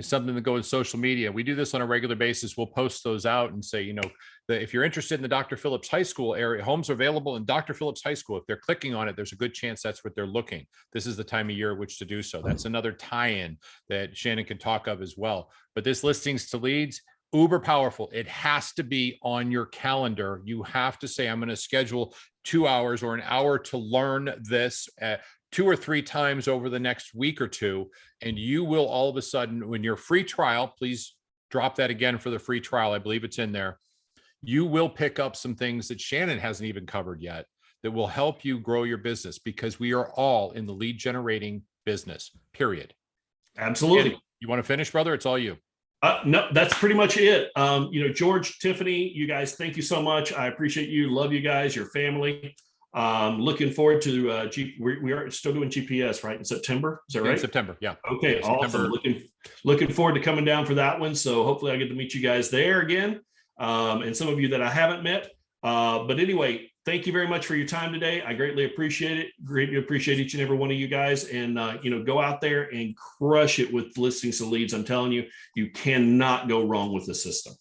is something to go in social media. We do this on a regular basis. We'll post those out and say, you know, that if you're interested in the Dr. Phillips High School area, homes are available in Dr. Phillips High School. If they're clicking on it, there's a good chance that's what they're looking. This is the time of year which to do so. That's another tie-in that Shannon can talk of as well. But this Listings to Leads, uber powerful. It has to be on your calendar. You have to say, I'm going to schedule 2 hours or an hour to learn this 2 or 3 times over the next week or two. And you will all of a sudden, when your free trial, please drop that again for the free trial. I believe it's in there. You will pick up some things that Shannon hasn't even covered yet that will help you grow your business, because we are all in the lead generating business, period.
Absolutely.
Shannon, you want to finish, brother? It's all you.
No, that's pretty much it. You know, George, Tiffany, you guys, thank you so much. I appreciate you. Love you guys, your family. Looking forward to we are still doing GPS, right? In September. Is that right?
In September. Yeah.
Okay.
Yeah,
Awesome. Looking forward to coming down for that one. So hopefully I get to meet you guys there again. And some of you that I haven't met. But anyway, thank you very much for your time today. I greatly appreciate it. Greatly appreciate each and every one of you guys. And, you know, go out there and crush it with Listings to Leads. I'm telling you, you cannot go wrong with the system.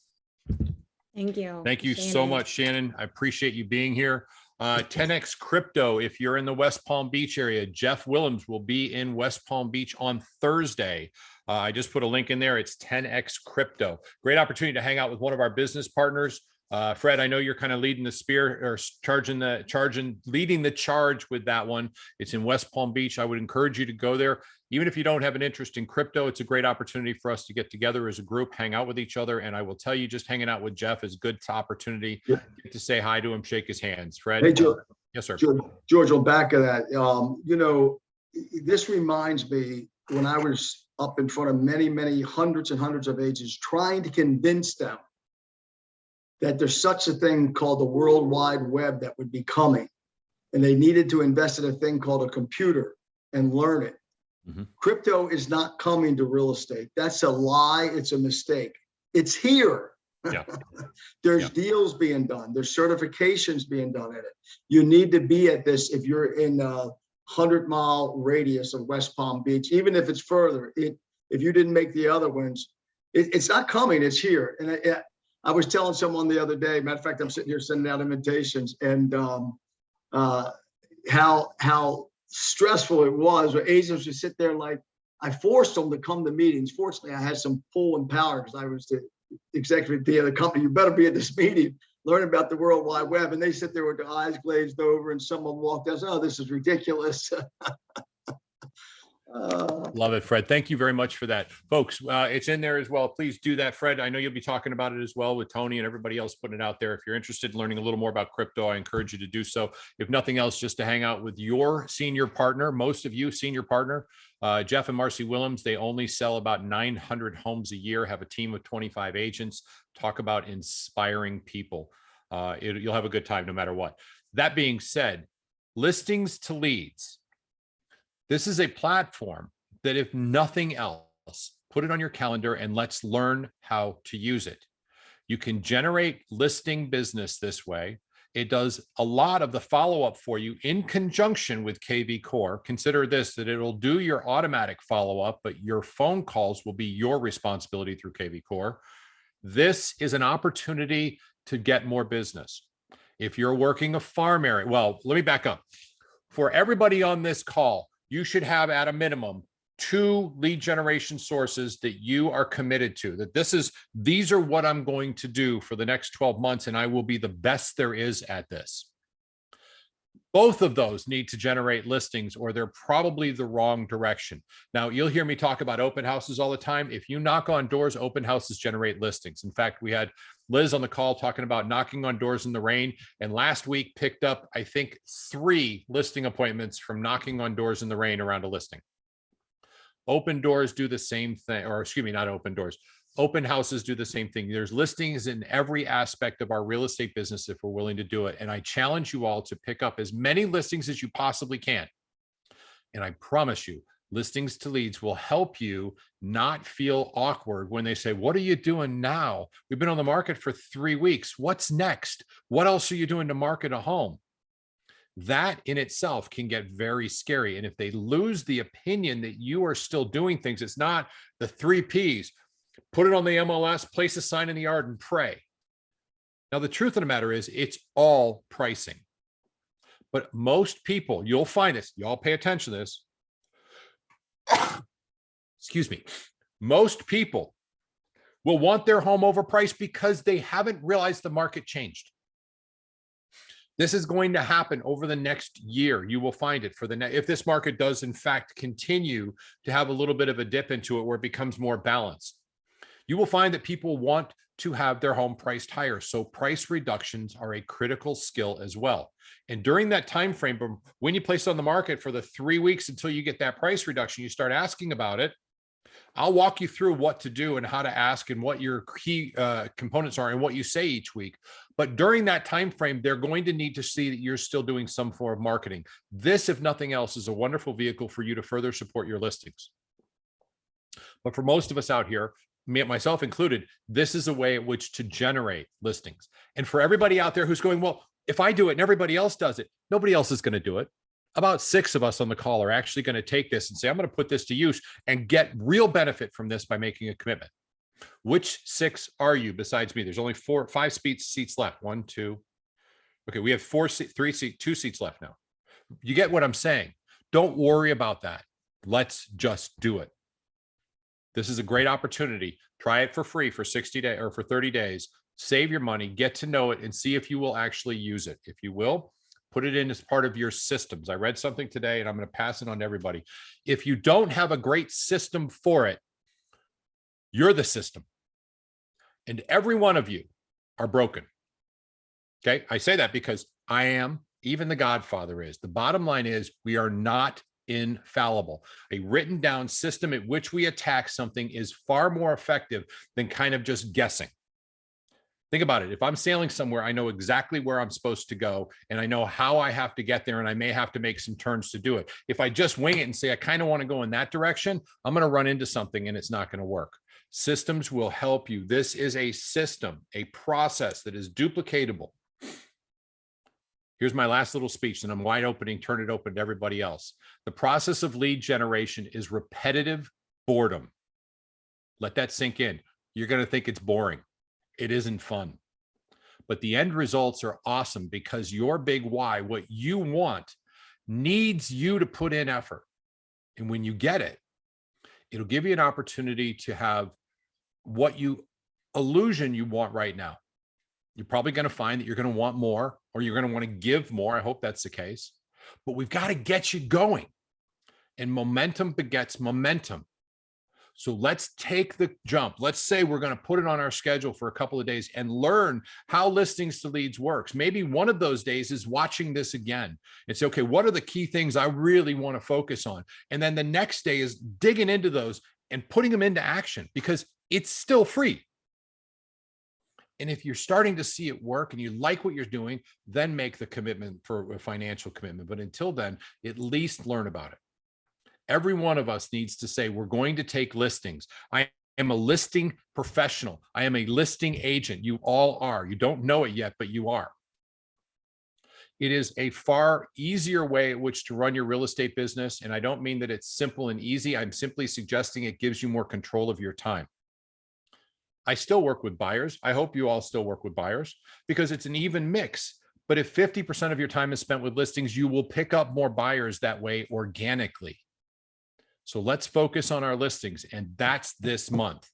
Thank you.
Thank you so
Shannon.
much, Shannon. I appreciate you being here. 10X Crypto, if you're in the West Palm Beach area, Jeff Willems will be in West Palm Beach on Thursday. I just put a link in there. It's 10X Crypto. Great opportunity to hang out with one of our business partners. Fred, I know you're kind of leading the spear or leading the charge with that one. It's in West Palm Beach. I would encourage you to go there. Even if you don't have an interest in crypto, it's a great opportunity for us to get together as a group, hang out with each other. And I will tell you, just hanging out with Jeff is a good opportunity to say hi to him, shake his hands. Fred.
Hey, George.
Yes, sir.
George, on back of that, you know, this reminds me when I was up in front of many hundreds and hundreds of agents trying to convince them that there's such a thing called the World Wide Web that would be coming. And they needed to invest in a thing called a computer and learn it. Mm-hmm. Crypto is not coming to real estate. That's a lie. It's a mistake. It's here.
Yeah.
There's deals being done. There's certifications being done in it. You need to be at this if you're in a 100-mile radius of West Palm Beach, even if it's further. If you didn't make the other ones, it's not coming. It's here. And I was telling someone the other day, matter of fact, I'm sitting here sending out invitations, and how stressful it was where agents would sit there like, I forced them to come to meetings. Fortunately, I had some pull and power because I was the executive VP of the company. You better be at this meeting, learn about the World Wide Web. And they sit there with their eyes glazed over, and someone walked out, oh, this is ridiculous.
Love it, Fred. Thank you very much for that. Folks, it's in there as well. Please do that, Fred. I know you'll be talking about it as well with Tony and everybody else putting it out there. If you're interested in learning a little more about crypto, I encourage you to do so. If nothing else, just to hang out with your senior partner, most of you senior partner, Jeff and Marcy Willems. They only sell about 900 homes a year, have a team of 25 agents, talk about inspiring people. You'll have a good time no matter what. That being said, Listings to Leads. This is a platform that, if nothing else, put it on your calendar and let's learn how to use it. You can generate listing business this way. It does a lot of the follow-up for you in conjunction with KV Core. Consider this, that it'll do your automatic follow-up, but your phone calls will be your responsibility through KV Core. This is an opportunity to get more business. If you're working a farm area, well, let me back up. For everybody on this call, you should have at a minimum 2 lead generation sources that you are committed to, that these are what I'm going to do for the next 12 months, and I will be the best there is at this. Both of those need to generate listings, or they're probably the wrong direction. Now, you'll hear me talk about open houses all the time. If you knock on doors, open houses generate listings. In fact, we had Liz on the call talking about knocking on doors in the rain, and last week picked up, I think, 3 listing appointments from knocking on doors in the rain around a listing. Open doors do the same thing, or excuse me, not open doors. Open houses do the same thing. There's listings in every aspect of our real estate business if we're willing to do it. And I challenge you all to pick up as many listings as you possibly can. And I promise you, Listings to Leads will help you not feel awkward when they say, what are you doing now? We've been on the market for 3 weeks. What's next? What else are you doing to market a home? That in itself can get very scary. And if they lose the opinion that you are still doing things, it's not the 3 Ps, put it on the MLS, place a sign in the yard and pray. Now, the truth of the matter is it's all pricing. But most people, you'll find this, y'all pay attention to this. Excuse me. Most people will want their home overpriced because they haven't realized the market changed. This is going to happen over the next year. You will find it for the if this market does in fact continue to have a little bit of a dip into it where it becomes more balanced. You will find that people want to have their home priced higher. So price reductions are a critical skill as well. And during that time frame, when you place it on the market for the 3 weeks until you get that price reduction, you start asking about it. I'll walk you through what to do and how to ask and what your key components are and what you say each week. But during that time frame, they're going to need to see that you're still doing some form of marketing. This, if nothing else, is a wonderful vehicle for you to further support your listings. But for most of us out here, myself included, this is a way in which to generate listings. And for everybody out there who's going, well, if I do it and everybody else does it, nobody else is going to do it. About 6 of us on the call are actually going to take this and say, I'm going to put this to use and get real benefit from this by making a commitment. Which 6 are you besides me? There's only 5 seats left. 1, 2. Okay, we have 2 seats left now. You get what I'm saying? Don't worry about that. Let's just do it. This is a great opportunity. Try it for free for 60 days or for 30 days. Save your money, get to know it, and see if you will actually use it. If you will, put it in as part of your systems. I read something today and I'm going to pass it on to everybody. If you don't have a great system for it, you're the system. And every one of you are broken. Okay. I say that because I am, even the Godfather is. The bottom line is we are not infallible. A written down system at which we attack something is far more effective than kind of just guessing. Think about it. If I'm sailing somewhere, I know exactly where I'm supposed to go and I know how I have to get there and I may have to make some turns to do it. If I just wing it and say, I kind of want to go in that direction, I'm going to run into something and it's not going to work. Systems will help you. This is a system, a process that is duplicatable. Here's my last little speech and I'm wide opening, turn it open to everybody else. The process of lead generation is repetitive boredom. Let that sink in. You're going to think it's boring. It isn't fun. But the end results are awesome because your big why, what you want, needs you to put in effort. And when you get it, it'll give you an opportunity to have what illusion you want right now. You're probably going to find that you're going to want more or you're going to want to give more. I hope that's the case. But we've got to get you going. And momentum begets momentum. So let's take the jump. Let's say we're going to put it on our schedule for a couple of days and learn how Listings2Leads works. Maybe one of those days is watching this again and say, okay, what are the key things I really want to focus on? And then the next day is digging into those and putting them into action because it's still free. And if you're starting to see it work and you like what you're doing, then make the commitment for a financial commitment. But until then, at least learn about it. Every one of us needs to say, we're going to take listings. I am a listing professional. I am a listing agent. You all are. You don't know it yet, but you are. It is a far easier way at which to run your real estate business. And I don't mean that it's simple and easy. I'm simply suggesting it gives you more control of your time. I still work with buyers. I hope you all still work with buyers because it's an even mix. But if 50% of your time is spent with listings, you will pick up more buyers that way organically. So let's focus on our listings, and that's this month.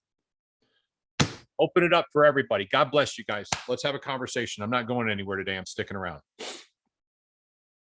Open it up for everybody. God bless you guys. Let's have a conversation. I'm not going anywhere today. I'm sticking around.